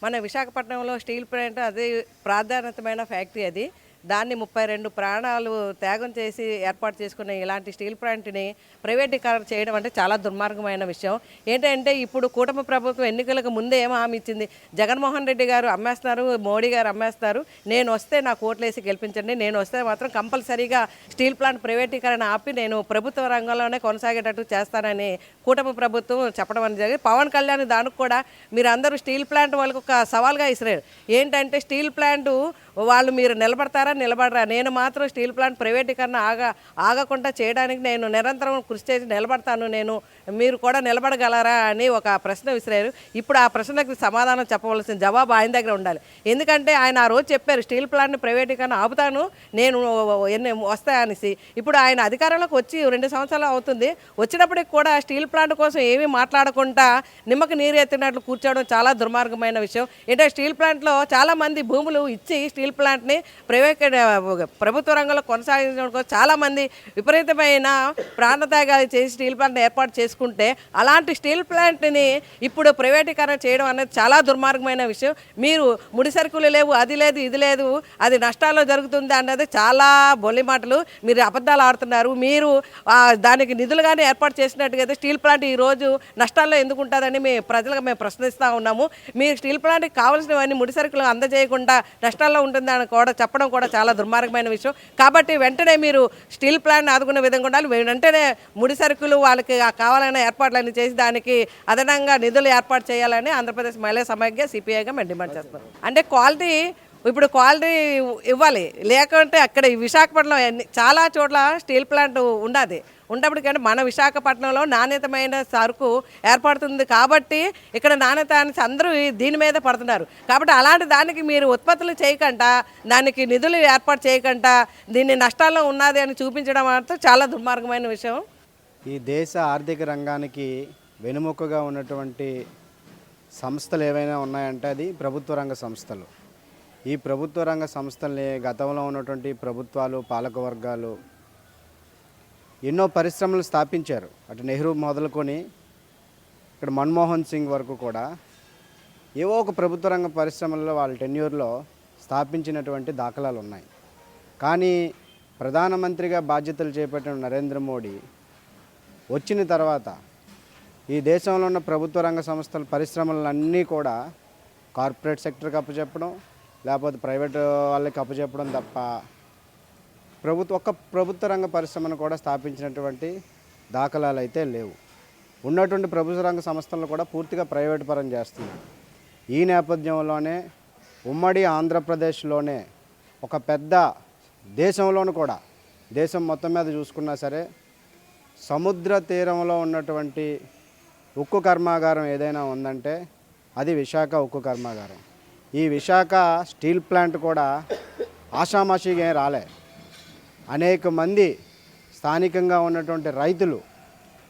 మన విశాఖపట్నంలో స్టీల్ ప్లాంట్ అది ప్రాధాన్యతమైన ఫ్యాక్టరీ. అది దాన్ని 32 ప్రాణాలు త్యాగం చేసి ఏర్పాటు చేసుకునే ఇలాంటి స్టీల్ ప్లాంట్ని ప్రైవేటీకరణ చేయడం అంటే చాలా దుర్మార్గమైన విషయం. ఏంటంటే ఇప్పుడు కూటమి ప్రభుత్వం ఎన్నికలకు ముందే ఏం హామీ ఇచ్చింది? జగన్మోహన్ రెడ్డి గారు అమ్మేస్తున్నారు, మోడీ గారు అమ్మేస్తారు, నేను వస్తే నాకు ఓట్లేసి గెలిపించండి, నేను వస్తే మాత్రం కంపల్సరీగా స్టీల్ ప్లాంట్ ప్రైవేటీకరణ ఆపి నేను ప్రభుత్వ రంగంలోనే కొనసాగేటట్టు చేస్తానని కూటమి ప్రభుత్వం చెప్పడం అనేది జరిగింది. పవన్ కళ్యాణ్ దానికి కూడా మీరు అందరూ స్టీల్ ప్లాంట్ వాళ్ళకు ఒక సవాల్గా ఇసిరారు. ఏంటంటే స్టీల్ ప్లాంట్ వాళ్ళు మీరు నిలబడరా, నేను మాత్రం స్టీల్ ప్లాంట్ ప్రైవేటీకరణ ఆగకుండా చేయడానికి నేను నిరంతరం కృషి చేసి నిలబడతాను, మీరు కూడా నిలబడగలరా అని ఒక ప్రశ్న విసిరారు. ఇప్పుడు ఆ ప్రశ్నకు సమాధానం చెప్పవలసిన జవాబు ఆయన దగ్గర ఉండాలి. ఎందుకంటే ఆయన ఆ రోజు చెప్పారు స్టీల్ ప్లాంట్ని ప్రైవేటీకరణ ఆపుతాను నేను వస్తాయనేసి. ఇప్పుడు ఆయన అధికారంలోకి వచ్చి 2 సంవత్సరాలు అవుతుంది. వచ్చినప్పటికి కూడా స్టీల్ ప్లాంట్ కోసం ఏమీ మాట్లాడకుండా నిమ్మకు నీరు ఎత్తినట్లు కూర్చోవడం చాలా దుర్మార్గమైన విషయం. ఏంటంటే స్టీల్ ప్లాంట్లో చాలామంది భూములు ఇచ్చి స్టీల్ ప్లాంట్ని ప్రభుత్వ రంగంలో కొనసాగించడం కోసం చాలామంది విపరీతమైన ప్రాణత్యాగాలు చేసి స్టీల్ ప్లాంట్ని ఏర్పాటు చేసుకుంటే అలాంటి స్టీల్ ప్లాంట్ని ఇప్పుడు ప్రైవేటీకరణ చేయడం అనేది చాలా దుర్మార్గమైన విషయం. మీరు ముడి సరుకులు లేవు, అది లేదు, ఇది లేదు, అది నష్టాల్లో జరుగుతుంది అన్నది చాలా బొల్లి మాటలు. మీరు అబద్ధాలు ఆడుతున్నారు. మీరు దానికి నిధులుగానే ఏర్పాటు చేసినట్టుగా స్టీల్ ప్లాంట్ ఈరోజు నష్టాల్లో ఎందుకు ఉంటుందని ప్రజలకు మేము ప్రశ్నిస్తూ ఉన్నాము. మీరు స్టీల్ ప్లాంట్కి కావాల్సినవన్నీ ముడి సరుకులు అందజేయకుండా నష్టాల్లో ఉంటుందని కూడా చెప్పడం కూడా చాలా దుర్మార్గమైన విషయం. కాబట్టి వెంటనే మీరు స్టీల్ ప్లాంట్ ఆదుకునే విధంగా ఉండాలి. వెంటనే ముడి సరుకులు వాళ్ళకి కావాలనే ఏర్పాట్లన్నీ చేసి దానికి అదనంగా నిధులు ఏర్పాటు చేయాలని ఆంధ్రప్రదేశ్ మహిళా సమాఖ్య సిపిఐగా మేము డిమాండ్ చేస్తాం. అంటే క్వాలిటీ ఇవ్వాలి. లేకుంటే అక్కడ విశాఖపట్నంలో చాలా చోట్ల స్టీల్ ప్లాంట్ ఉన్నప్పటికంటే మన విశాఖపట్నంలో నాణ్యతమైన సరుకు ఏర్పడుతుంది కాబట్టి ఇక్కడ నాణ్యత అని అందరూ దీని మీద పడుతున్నారు. కాబట్టి అలాంటి దానికి మీరు ఉత్పత్తులు చేయకుండా దానికి నిధులు ఏర్పాటు చేయకుండా దీన్ని నష్టాల్లో ఉన్నది అని చూపించడం మాత్రం చాలా దుర్మార్గమైన విషయం. ఈ దేశ ఆర్థిక రంగానికి వెనుముకగా ఉన్నటువంటి సంస్థలు ఏవైనా ఉన్నాయంటే అది ప్రభుత్వ రంగ సంస్థలు. ఈ ప్రభుత్వ రంగ సంస్థల్ని గతంలో ఉన్నటువంటి ప్రభుత్వాలు, పాలకవర్గాలు ఎన్నో పరిశ్రమలు స్థాపించారు. అటు నెహ్రూ మొదలుకొని ఇక్కడ మన్మోహన్ సింగ్ వరకు కూడా ఏవో ఒక ప్రభుత్వ రంగ పరిశ్రమల్లో వాళ్ళ టెన్యూర్లో స్థాపించినటువంటి దాఖలాలు ఉన్నాయి. కానీ ప్రధానమంత్రిగా బాధ్యతలు చేపట్టిన నరేంద్ర మోడీ వచ్చిన తర్వాత ఈ దేశంలో ఉన్న ప్రభుత్వ రంగ సంస్థల పరిశ్రమలన్నీ కూడా కార్పొరేట్ సెక్టర్కి అప్పచెప్పడం, లేకపోతే ప్రైవేట్ వాళ్ళకి అప్పచెప్పడం తప్ప ప్రభుత్వ రంగ పరిశ్రమను కూడా స్థాపించినటువంటి దాఖలాలు అయితే లేవు. ఉన్నటువంటి ప్రభుత్వ రంగ సంస్థలను కూడా పూర్తిగా ప్రైవేట్ పరం చేస్తున్నారు. ఈ నేపథ్యంలోనే ఉమ్మడి ఆంధ్రప్రదేశ్లోనే ఒక పెద్ద దేశంలోనూ కూడా దేశం మొత్తం మీద చూసుకున్నా సరే సముద్ర తీరంలో ఉన్నటువంటి ఉక్కు కర్మాగారం ఏదైనా ఉందంటే అది విశాఖ ఉక్కు కర్మాగారం. ఈ విశాఖ స్టీల్ ప్లాంట్ కూడా ఆషామాషిగా ఏం రాలే. అనేక మంది స్థానికంగా ఉన్నటువంటి రైతులు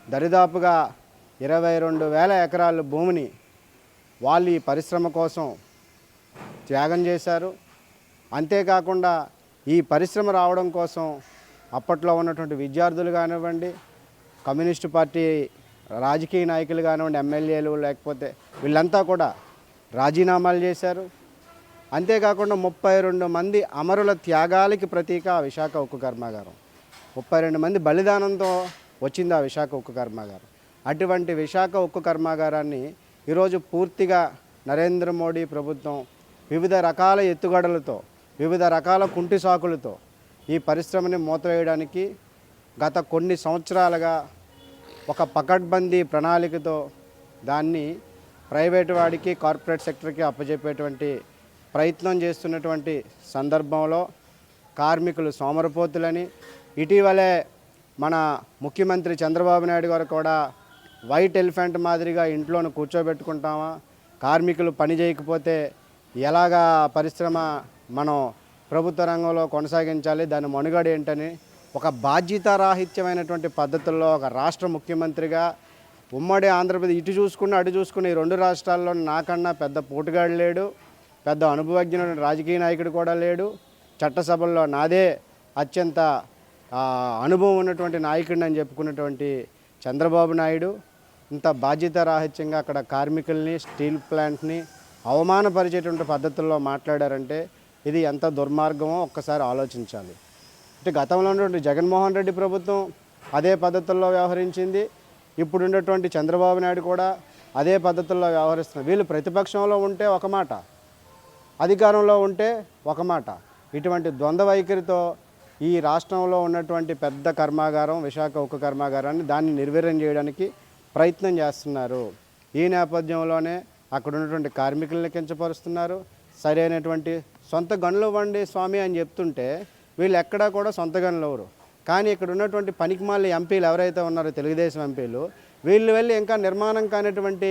దరిదాపుగా 22,000 ఎకరాల భూమిని వాళ్ళు ఈ పరిశ్రమ కోసం త్యాగం చేశారు. అంతేకాకుండా ఈ పరిశ్రమ రావడం కోసం అప్పట్లో ఉన్నటువంటి విద్యార్థులు కానివ్వండి, కమ్యూనిస్టు పార్టీ రాజకీయ నాయకులు కానివ్వండి, ఎమ్మెల్యేలు లేకపోతే వీళ్ళంతా కూడా రాజీనామాలు చేశారు. అంతేకాకుండా 32 మంది అమరుల త్యాగాలకి ప్రతీక ఆ విశాఖ ఉక్కు కర్మాగారం. 32 మంది బలిదానంతో వచ్చింది ఆ విశాఖ ఉక్కు కర్మాగారం. అటువంటి విశాఖ ఉక్కు కర్మాగారాన్ని ఈరోజు పూర్తిగా నరేంద్ర మోడీ ప్రభుత్వం వివిధ రకాల ఎత్తుగడలతో, వివిధ రకాల కుంటి సాకులతో ఈ పరిశ్రమని మూతవేయడానికి గత కొన్ని సంవత్సరాలుగా ఒక పకడ్బందీ ప్రణాళికతో దాన్ని ప్రైవేటు వాడికి, కార్పొరేట్ సెక్టర్కి అప్పచెప్పేటువంటి ప్రయత్నం చేస్తున్నటువంటి సందర్భంలో కార్మికులు సోమరపోతులని, ఇటీవలే మన ముఖ్యమంత్రి చంద్రబాబు నాయుడు గారు కూడా వైట్ ఎలిఫెంట్ మాదిరిగా ఇంట్లోనూ కూర్చోబెట్టుకుంటామా, కార్మికులు పని చేయకపోతే ఎలాగా పరిశ్రమ మనం ప్రభుత్వ రంగంలో కొనసాగించాలి, దాని మనుగడ ఏంటని ఒక బాధ్యతారాహిత్యమైనటువంటి పద్ధతుల్లో ఒక రాష్ట్ర ముఖ్యమంత్రిగా ఉమ్మడి ఆంధ్రప్రదేశ్ ఇటు చూసుకున్న అటు చూసుకున్న ఈ 2 రాష్ట్రాల్లో నాకన్నా పెద్ద పోటుగాడు లేడు, పెద్ద అనుభవజ్ఞుడు రాజకీయ నాయకుడు కూడా లేడు. చట్టసభల్లో నాదే అత్యంత అనుభవం ఉన్నటువంటి నాయకుడిని అని చెప్పుకున్నటువంటి చంద్రబాబు నాయుడు ఇంత బాధ్యతారాహిత్యంగా అక్కడ కార్మికుల్ని, స్టీల్ ప్లాంట్ని అవమానపరిచేటువంటి పద్ధతుల్లో మాట్లాడారంటే ఇది ఎంత దుర్మార్గమో ఒక్కసారి ఆలోచించాలి. అంటే గతంలో ఉన్నటువంటి జగన్మోహన్ రెడ్డి ప్రభుత్వం అదే పద్ధతుల్లో వ్యవహరించింది. ఇప్పుడు ఉన్నటువంటి చంద్రబాబు నాయుడు కూడా అదే పద్ధతుల్లో వ్యవహరిస్తున్నారు. వీళ్ళు ప్రతిపక్షంలో ఉంటే ఒక మాట, అధికారంలో ఉంటే ఒక మాట. ఇటువంటి ద్వంద్వ వైఖరితో ఈ రాష్ట్రంలో ఉన్నటువంటి పెద్ద కర్మాగారం విశాఖ ఉక్కు కర్మాగారాన్ని దాన్ని నిర్వీర్యం చేయడానికి ప్రయత్నం చేస్తున్నారు. ఈ నేపథ్యంలోనే అక్కడ ఉన్నటువంటి కార్మికులను కించపరుస్తున్నారు. సరైనటువంటి సొంత గనులు ఇవ్వండి స్వామి అని చెప్తుంటే వీళ్ళు ఎక్కడా కూడా సొంత గనులు ఎవరు. కానీ ఇక్కడ ఉన్నటువంటి పనికిమాల ఎంపీలు ఎవరైతే ఉన్నారో తెలుగుదేశం ఎంపీలు, వీళ్ళు వెళ్ళి ఇంకా నిర్మాణం కానిటువంటి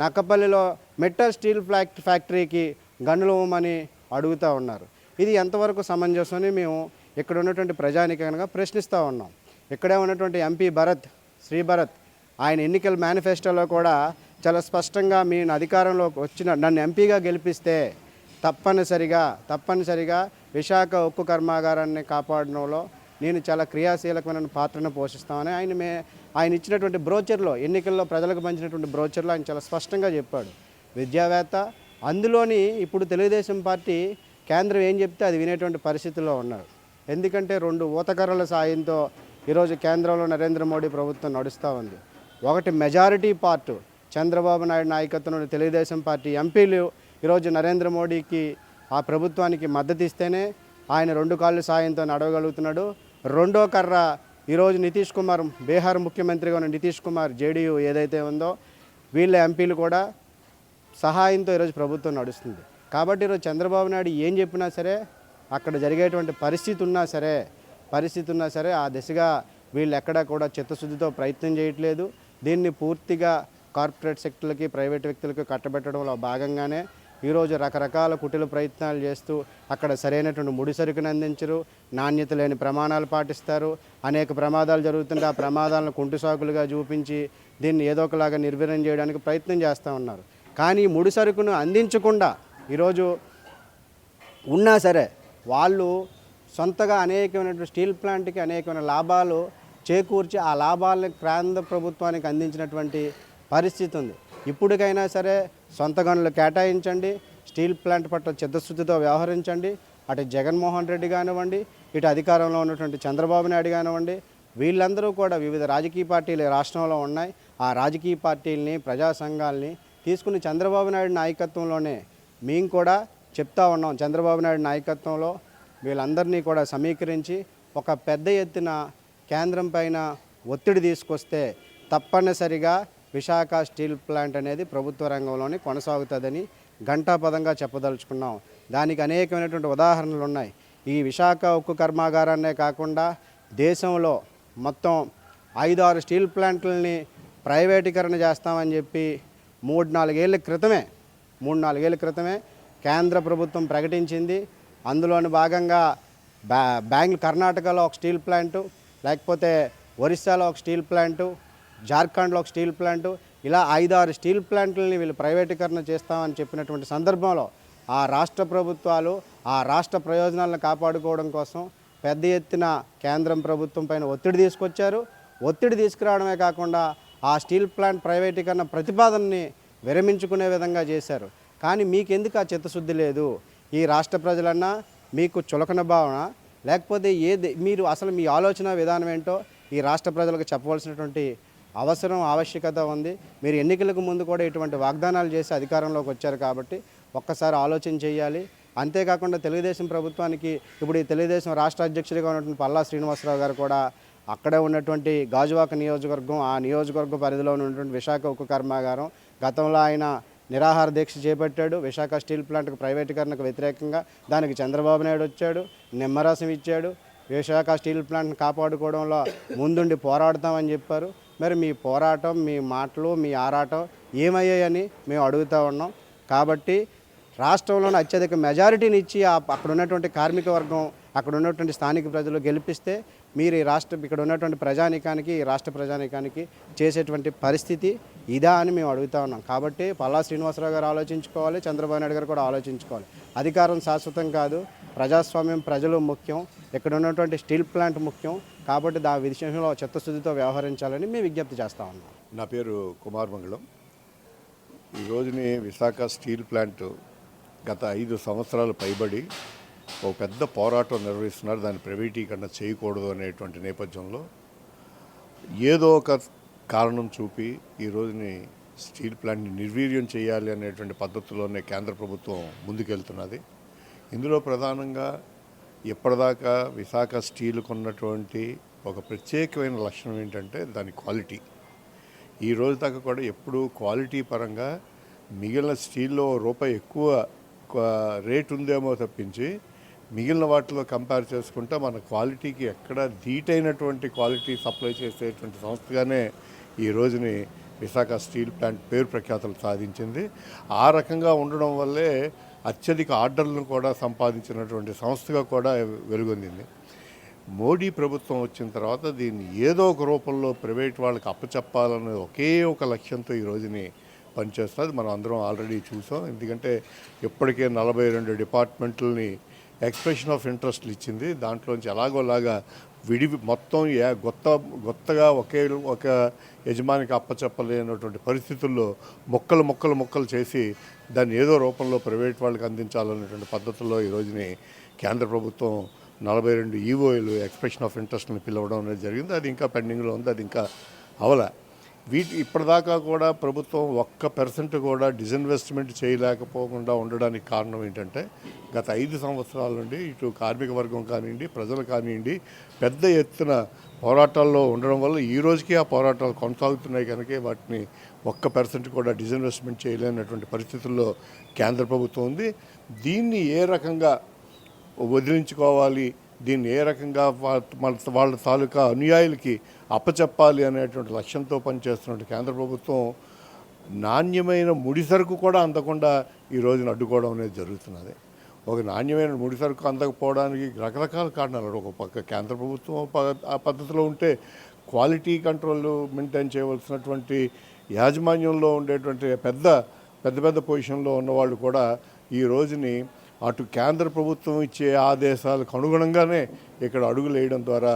నక్కపల్లిలో మెటల్ స్టీల్ ఫ్యాక్టరీకి గనులు ఇవ్వమని అడుగుతూ ఉన్నారు. ఇది ఎంతవరకు సమంజసమని మేము ఇక్కడ ఉన్నటువంటి ప్రజానికంగా ప్రశ్నిస్తూ ఉన్నాం. ఇక్కడే ఉన్నటువంటి ఎంపీ శ్రీ భరత్ ఆయన ఎన్నికల మేనిఫెస్టోలో కూడా చాలా స్పష్టంగా మీ అధికారంలో నన్ను ఎంపీగా గెలిపిస్తే తప్పనిసరిగా విశాఖ ఉక్కు కర్మాగారాన్ని కాపాడడంలో నేను చాలా క్రియాశీలకమైన పాత్రను పోషిస్తామని ఆయన ఇచ్చినటువంటి బ్రోచర్లో, ఎన్నికల్లో ప్రజలకు పంచినటువంటి బ్రోచర్లో ఆయన చాలా స్పష్టంగా చెప్పాడు. విద్యావేత్త, అందులోని ఇప్పుడు తెలుగుదేశం పార్టీ కేంద్రం ఏం చెప్తే అది వినేటువంటి పరిస్థితుల్లో ఉన్నారు. ఎందుకంటే 2 ఊతకర్రల సాయంతో ఈరోజు కేంద్రంలో నరేంద్ర మోడీ ప్రభుత్వం నడుస్తూ ఉంది. ఒకటి మెజారిటీ పార్ట్ చంద్రబాబు నాయుడు నాయకత్వంలోని తెలుగుదేశం పార్టీ ఎంపీలు ఈరోజు నరేంద్ర మోడీకి ఆ ప్రభుత్వానికి మద్దతు ఇస్తేనే ఆయన 2 కాళ్ళు సాయంతో నడవగలుగుతున్నాడు. రెండో కర్ర ఈరోజు నితీష్ కుమార్, బీహార్ ముఖ్యమంత్రిగా ఉన్న నితీష్ కుమార్ జేడీయూ ఏదైతే ఉందో వీళ్ళ ఎంపీలు కూడా సహాయంతో ఈరోజు ప్రభుత్వం నడుస్తుంది. కాబట్టి ఈరోజు చంద్రబాబు నాయుడు ఏం చెప్పినా సరే, అక్కడ జరిగేటువంటి పరిస్థితి ఉన్నా సరే ఆ దిశగా వీళ్ళు ఎక్కడా కూడా చిత్తశుద్ధితో ప్రయత్నం చేయట్లేదు. దీన్ని పూర్తిగా కార్పొరేట్ సెక్టర్లకి, ప్రైవేట్ వ్యక్తులకు కట్టబెట్టడంలో భాగంగానే ఈరోజు రకరకాల కుటిల ప్రయత్నాలు చేస్తూ అక్కడ సరైనటువంటి ముడి సరుకుని అందించరు, నాణ్యత లేని ప్రమాణాలు పాటిస్తారు. అనేక ప్రమాదాలు జరుగుతుంటే ఆ ప్రమాదాలను కుంటి సాకులుగా చూపించి దీన్ని ఏదో ఒకలాగా నిర్వీర్యం చేయడానికి ప్రయత్నం చేస్తూ ఉన్నారు. కానీ ముడి సరుకును అందించకుండా ఈరోజు ఉన్నా సరే వాళ్ళు సొంతగా అనేకమైనటువంటి స్టీల్ ప్లాంట్కి అనేకమైన లాభాలు చేకూర్చి ఆ లాభాలను కేంద్ర ప్రభుత్వానికి అందించినటువంటి పరిస్థితి ఉంది. ఇప్పటికైనా సరే సొంత గనులు కేటాయించండి, స్టీల్ ప్లాంట్ పట్ల చిత్తశుద్ధితో వ్యవహరించండి. అటు జగన్మోహన్ రెడ్డి కానివ్వండి, ఇటు అధికారంలో ఉన్నటువంటి చంద్రబాబు నాయుడు కానివ్వండి, వీళ్ళందరూ కూడా వివిధ రాజకీయ పార్టీలు రాష్ట్రంలో ఉన్నాయి. ఆ రాజకీయ పార్టీలని, ప్రజా సంఘాలని తీసుకుని చంద్రబాబు నాయుడు నాయకత్వంలోనే మేము కూడా చెప్తా ఉన్నాం. చంద్రబాబు నాయుడు నాయకత్వంలో వీళ్ళందరినీ కూడా సమీకరించి ఒక పెద్ద ఎత్తున కేంద్రం పైన ఒత్తిడి తీసుకొస్తే తప్పనిసరిగా విశాఖ స్టీల్ ప్లాంట్ అనేది ప్రభుత్వ రంగంలోనే కొనసాగుతుందని ఘంటాపదంగా చెప్పదలుచుకున్నాం. దానికి అనేకమైనటువంటి ఉదాహరణలు ఉన్నాయి. ఈ విశాఖ ఉక్కు కర్మాగారాన్నే కాకుండా దేశంలో మొత్తం 5-6 స్టీల్ ప్లాంట్లని ప్రైవేటీకరణ చేస్తామని చెప్పి 3-4 ఏళ్ళ క్రితమే కేంద్ర ప్రభుత్వం ప్రకటించింది. అందులోని భాగంగా కర్ణాటకలో ఒక స్టీల్ ప్లాంటు, లేకపోతే ఒరిస్సాలో ఒక స్టీల్ ప్లాంటు, జార్ఖండ్లో ఒక స్టీల్ ప్లాంటు, ఇలా 5-6 స్టీల్ ప్లాంట్లని వీళ్ళు ప్రైవేటీకరణ చేస్తామని చెప్పినటువంటి సందర్భంలో ఆ రాష్ట్ర ప్రభుత్వాలు ఆ రాష్ట్ర ప్రయోజనాలను కాపాడుకోవడం కోసం పెద్ద ఎత్తున కేంద్రం ప్రభుత్వం పైన ఒత్తిడి తీసుకొచ్చారు. ఒత్తిడి తీసుకురావడమే కాకుండా ఆ స్టీల్ ప్లాంట్ ప్రైవేటీకరణ ప్రతిపాదనని విరమించుకునే విధంగా చేశారు. కానీ మీకెందుకు ఆ చిత్తశుద్ధి లేదు? ఈ రాష్ట్ర ప్రజలన్నా మీకు చులకన భావన, లేకపోతే మీరు అసలు మీ ఆలోచన విధానం ఏంటో ఈ రాష్ట్ర ప్రజలకు చెప్పవలసినటువంటి ఆవశ్యకత ఉంది. మీరు ఎన్నికలకు ముందు కూడా ఇటువంటి వాగ్దానాలు చేసి అధికారంలోకి వచ్చారు కాబట్టి ఒక్కసారి ఆలోచన చేయాలి. అంతేకాకుండా తెలుగుదేశం ప్రభుత్వానికి ఇప్పుడు ఈ తెలుగుదేశం రాష్ట్ర అధ్యక్షుడిగా ఉన్నటువంటి పల్లా శ్రీనివాసరావు గారు కూడా అక్కడే ఉన్నటువంటి గాజువాక నియోజకవర్గం, ఆ నియోజకవర్గ పరిధిలో ఉన్నటువంటి విశాఖ ఉక్కు కర్మాగారం గతంలో ఆయన నిరాహార దీక్ష చేపట్టాడు. విశాఖ స్టీల్ ప్లాంట్కు ప్రైవేటీకరణకు వ్యతిరేకంగా దానికి చంద్రబాబు నాయుడు వచ్చాడు, నిమ్మరసం ఇచ్చాడు. విశాఖ స్టీల్ ప్లాంట్ని కాపాడుకోవడంలో ముందుండి పోరాడతామని చెప్పారు. మరి మీ పోరాటం, మీ మాటలు, మీ ఆరాటం ఏమయ్యాయని మేము అడుగుతూ ఉన్నాం. కాబట్టి రాష్ట్రంలోని అత్యధిక మెజారిటీని ఇచ్చి అక్కడ ఉన్నటువంటి కార్మిక వర్గం, అక్కడ ఉన్నటువంటి స్థానిక ప్రజలు గెలిపిస్తే మీరు ఇక్కడ ఉన్నటువంటి ప్రజానీకానికి, ఈ రాష్ట్ర ప్రజానీకానికి చేసేటువంటి పరిస్థితి ఇదా అని మేము అడుగుతా ఉన్నాం. కాబట్టి పల్లా శ్రీనివాసరావు గారు ఆలోచించుకోవాలి, చంద్రబాబు నాయుడు గారు కూడా ఆలోచించుకోవాలి. అధికారం శాశ్వతం కాదు, ప్రజాస్వామ్యం, ప్రజలు ముఖ్యం, ఇక్కడ ఉన్నటువంటి స్టీల్ ప్లాంట్ ముఖ్యం. కాబట్టి విషయంలో చిత్తశుద్ధితో వ్యవహరించాలని మేము విజ్ఞప్తి చేస్తూ ఉన్నాం. నా పేరు కుమార్ మంగళం. ఈ రోజుని విశాఖ స్టీల్ ప్లాంట్ గత 5 సంవత్సరాలు పైబడి ఒక పెద్ద పోరాటం నిర్వహిస్తున్నారు. దాన్ని ప్రైవేటీకరణ చేయకూడదు అనేటువంటి నేపథ్యంలో ఏదో ఒక కారణం చూపి ఈ రోజుని స్టీల్ ప్లాంట్ని నిర్వీర్యం చేయాలి అనేటువంటి పద్ధతిలోనే కేంద్ర ప్రభుత్వం ముందుకెళ్తున్నది. ఇందులో ప్రధానంగా ఇప్పటిదాకా విశాఖ స్టీల్కు ఉన్నటువంటి ఒక ప్రత్యేకమైన లక్షణం ఏంటంటే దాని క్వాలిటీ. ఈ రోజు దాకా కూడా ఎప్పుడు క్వాలిటీ పరంగా మిగిలిన స్టీల్లో రూపాయి ఎక్కువ రేట్ ఉందేమో తప్పించి మిగిలిన వాటిలో కంపేర్ చేసుకుంటే మన క్వాలిటీకి ఎక్కడ ధీటైనటువంటి క్వాలిటీ సప్లై చేసేటువంటి సంస్థగానే ఈ రోజుని విశాఖ స్టీల్ ప్లాంట్ పేరు ప్రఖ్యాతలు సాధించింది. ఆ రకంగా ఉండడం వల్లే అత్యధిక ఆర్డర్లను కూడా సంపాదించినటువంటి సంస్థగా కూడా వెలుగొందింది. మోడీ ప్రభుత్వం వచ్చిన తర్వాత దీన్ని ఏదో ఒక రూపంలో ప్రైవేట్ వాళ్ళకి అప్పచెప్పాలనే ఒకే ఒక లక్ష్యంతో ఈ రోజుని పనిచేస్తుంది. మనం అందరం ఆల్రెడీ చూసాం. ఎందుకంటే ఇప్పటికే 42 డిపార్ట్మెంట్లని ఎక్స్ప్రెషన్ ఆఫ్ ఇంట్రెస్ట్లు ఇచ్చింది. దాంట్లోంచి ఎలాగోలాగా మొత్తం కొత్తగా ఒక యజమానికి అప్పచెప్పలేనటువంటి పరిస్థితుల్లో మొక్కలు చేసి దాన్ని ఏదో రూపంలో ప్రైవేట్ వాళ్ళకి అందించాలనేటువంటి పద్ధతుల్లో ఈ రోజుని కేంద్ర ప్రభుత్వం 42 ఈఓలు ఎక్స్ప్రెషన్ ఆఫ్ ఇంట్రెస్ట్ని పిలవడం అనేది జరిగింది. అది ఇంకా పెండింగ్లో ఉంది, అది ఇంకా అవల. ఇప్పటిదాకా కూడా ప్రభుత్వం 1% కూడా డిజిన్వెస్ట్మెంట్ చేయలేకపోకుండా ఉండడానికి కారణం ఏంటంటే గత 5 సంవత్సరాల నుండి ఇటు కార్మిక వర్గం కానివ్వండి, ప్రజలు కానివ్వండి పెద్ద ఎత్తున పోరాటాల్లో ఉండడం వల్ల ఈ రోజుకి ఆ పోరాటాలు కొనసాగుతున్నాయి. కనుక వాటిని 1% కూడా డిజిన్వెస్ట్మెంట్ చేయలేనటువంటి పరిస్థితుల్లో కేంద్ర ప్రభుత్వం ఉంది. దీన్ని ఏ రకంగా వదిలించుకోవాలి, దీన్ని ఏ రకంగా వాళ్ళ తాలూకా అనుయాయులకి అప్పచెప్పాలి అనేటువంటి లక్ష్యంతో పనిచేస్తున్న కేంద్ర ప్రభుత్వం నాణ్యమైన ముడిసరుకు కూడా అందకుండా ఈ రోజున అడ్డుకోవడం అనేది జరుగుతున్నది. ఒక నాణ్యమైన ముడిసరుకు అందకపోవడానికి రకరకాల కారణాలు. ఒక పక్క కేంద్ర ప్రభుత్వం ఆ పద్ధతిలో ఉంటే క్వాలిటీ కంట్రోల్ మెయింటైన్ చేయవలసినటువంటి యాజమాన్యంలో ఉండేటువంటి పెద్ద పొజిషన్లో ఉన్నవాళ్ళు కూడా ఈ రోజుని అటు కేంద్ర ప్రభుత్వం ఇచ్చే ఆదేశాలకు అనుగుణంగానే ఇక్కడ అడుగులు వేయడం ద్వారా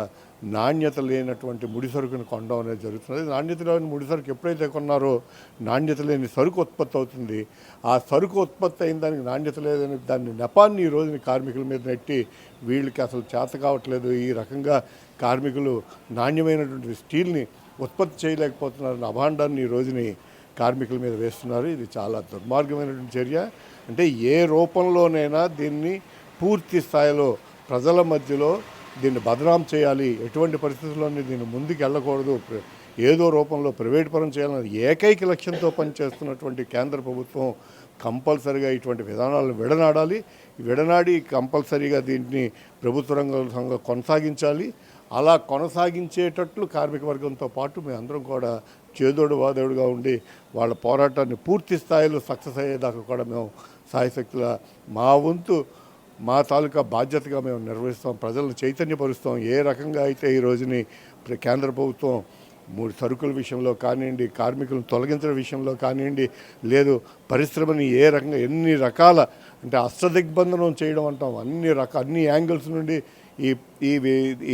నాణ్యత లేనటువంటి ముడిసరుకుని కొనడం అనేది జరుగుతున్నది. నాణ్యత లేని ముడిసరుకు ఎప్పుడైతే కొన్నారో నాణ్యత లేని సరుకు ఉత్పత్తి అవుతుంది. ఆ సరుకు ఉత్పత్తి అయిన దానికి నాణ్యత లేదని దాన్ని నెపాన్ని ఈ రోజుని కార్మికుల మీద నెట్టి వీళ్ళకి అసలు చేత కావట్లేదు, ఈ రకంగా కార్మికులు నాణ్యమైనటువంటి స్టీల్ని ఉత్పత్తి చేయలేకపోతున్నారని అభాండాన్ని ఈ రోజుని కార్మికుల మీద వేస్తున్నారు. ఇది చాలా దుర్మార్గమైనటువంటి చర్య. అంటే ఏ రూపంలోనైనా దీన్ని పూర్తి స్థాయిలో ప్రజల మధ్యలో దీన్ని బదనాం చేయాలి, ఎటువంటి పరిస్థితుల్లోనే దీన్ని ముందుకు వెళ్ళకూడదు, ఏదో రూపంలో ప్రైవేట్ పరం చేయాలని ఏకైక లక్ష్యంతో పనిచేస్తున్నటువంటి కేంద్ర ప్రభుత్వం కంపల్సరిగా ఇటువంటి విధానాలను విడనాడి కంపల్సరీగా దీన్ని ప్రభుత్వ రంగంగా కొనసాగించాలి. అలా కొనసాగించేటట్లు కార్మిక వర్గంతో పాటు మేమందరం కూడా చేదోడు వాదోడుగా ఉండి వాళ్ళ పోరాటాన్ని పూర్తి స్థాయిలో సక్సెస్ అయ్యేదాకా కూడా మేము సాయశక్తుల మా వంతు మా తాలూకా బాధ్యతగా మేము నిర్వహిస్తాం, ప్రజలను చైతన్యపరుస్తాం. ఏ రకంగా అయితే ఈ రోజుని కేంద్ర ప్రభుత్వం 3 సరుకుల విషయంలో కానివ్వండి, కార్మికులను తొలగించడం విషయంలో కానివ్వండి, లేదు పరిశ్రమని ఏ రకంగా ఎన్ని రకాల అంటే అష్టదిగ్బంధనం చేయడం అంటాం, అన్ని యాంగిల్స్ నుండి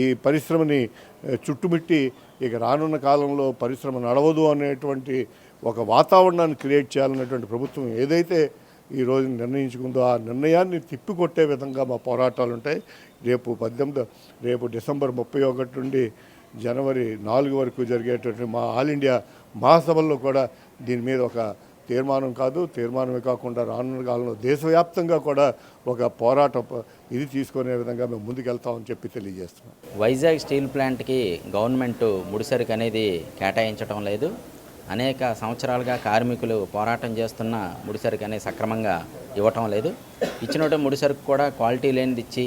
ఈ పరిశ్రమని చుట్టుముట్టి ఇక రానున్న కాలంలో పరిశ్రమ నడవదు అనేటువంటి ఒక వాతావరణాన్ని క్రియేట్ చేయాలనేటువంటి ప్రభుత్వం ఏదైతే ఈరోజు నిర్ణయించుకుందో ఆ నిర్ణయాన్ని తిప్పికొట్టే విధంగా మా పోరాటాలు ఉంటాయి. రేపు డిసెంబర్ 31 నుండి జనవరి 4 వరకు జరిగేటటువంటి మా ఆల్ ఇండియా మహాసభల్లో కూడా దీని మీద ఒక తీర్మానమే కాకుండా రానున్న కాలంలో దేశవ్యాప్తంగా కూడా ఒక పోరాట ఇది తీసుకునే విధంగా మేము ముందుకెళ్తామని చెప్పి తెలియజేస్తున్నాం. వైజాగ్ స్టీల్ ప్లాంట్కి గవర్నమెంట్ ముడిసరుకు అనేది కేటాయించడం లేదు. అనేక సంవత్సరాలుగా కార్మికులు పోరాటం చేస్తున్న ముడిసరుకు అనేది సక్రమంగా ఇవ్వటం లేదు. ఇచ్చినట్టు ముడిసరుకు కూడా క్వాలిటీ లేనిది ఇచ్చి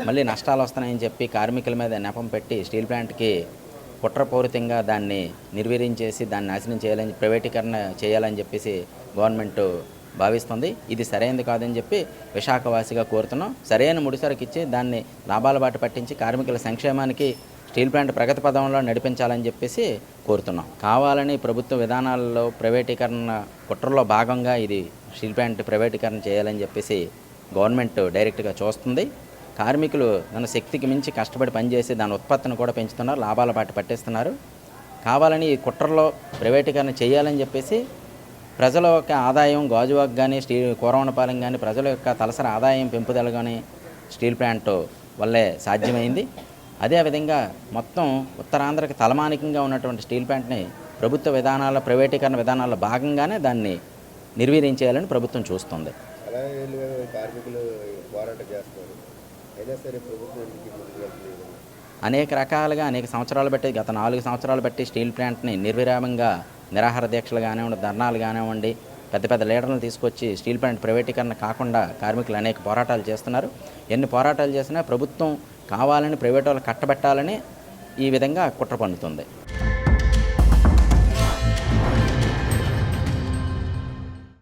మళ్ళీ నష్టాలు వస్తున్నాయని చెప్పి కార్మికుల మీద నెపం పెట్టి స్టీల్ ప్లాంట్కి కుట్రపూరితంగా దాన్ని నిర్వీర్యం దాన్ని నాశనం చేయాలని, ప్రైవేటీకరణ చేయాలని చెప్పేసి గవర్నమెంట్ భావిస్తుంది. ఇది సరైనది కాదని చెప్పి విశాఖవాసిగా కోరుతున్నాం. సరైన ముడిసరుకు ఇచ్చి దాన్ని లాభాల బాట పట్టించి కార్మికుల సంక్షేమానికి స్టీల్ ప్లాంట్ ప్రగతి పదంలో నడిపించాలని చెప్పేసి కోరుతున్నాం. కావాలని ప్రభుత్వ విధానాలలో ప్రైవేటీకరణ కుట్రలో భాగంగా ఇది స్టీల్ ప్లాంట్ ప్రైవేటీకరణ చేయాలని చెప్పేసి గవర్నమెంట్ డైరెక్ట్గా చూస్తుంది. కార్మికులు తన శక్తికి మించి కష్టపడి పనిచేసి దాని ఉత్పత్తిని కూడా పెంచుతున్నారు, లాభాల బాట పట్టిస్తున్నారు. కావాలని ఈ కుట్రలో ప్రైవేటీకరణ చేయాలని చెప్పేసి ప్రజల యొక్క ఆదాయం గాజువాక్ కానీ కోరవనపాలెం కానీ ప్రజల యొక్క తలసరి ఆదాయం పెంపుదల కానీ స్టీల్ ప్లాంట్ వల్లే సాధ్యమైంది. అదేవిధంగా మొత్తం ఉత్తరాంధ్రకి తలమానికంగా ఉన్నటువంటి స్టీల్ ప్లాంట్ని ప్రభుత్వ విధానాల ప్రైవేటీకరణ విధానాల్లో భాగంగానే దాన్ని నిర్వీర్యం చేయాలని ప్రభుత్వం చూస్తుంది. అనేక రకాలుగా అనేక సంవత్సరాలు బట్టి గత 4 సంవత్సరాలు బట్టి స్టీల్ ప్లాంట్ని నిర్విరామంగా నిరాహార దీక్షలు కానివ్వండి, ధర్నాలు కానివ్వండి, పెద్ద పెద్ద లీడర్లను తీసుకొచ్చి స్టీల్ ప్లాంట్ ప్రైవేటీకరణ కాకుండా కార్మికులు అనేక పోరాటాలు చేస్తున్నారు. ఎన్ని పోరాటాలు చేసినా ప్రభుత్వం కావాలని ప్రైవేట్ వాళ్ళు కట్టబెట్టాలని ఈ విధంగా కుట్ర పన్నుతుంది.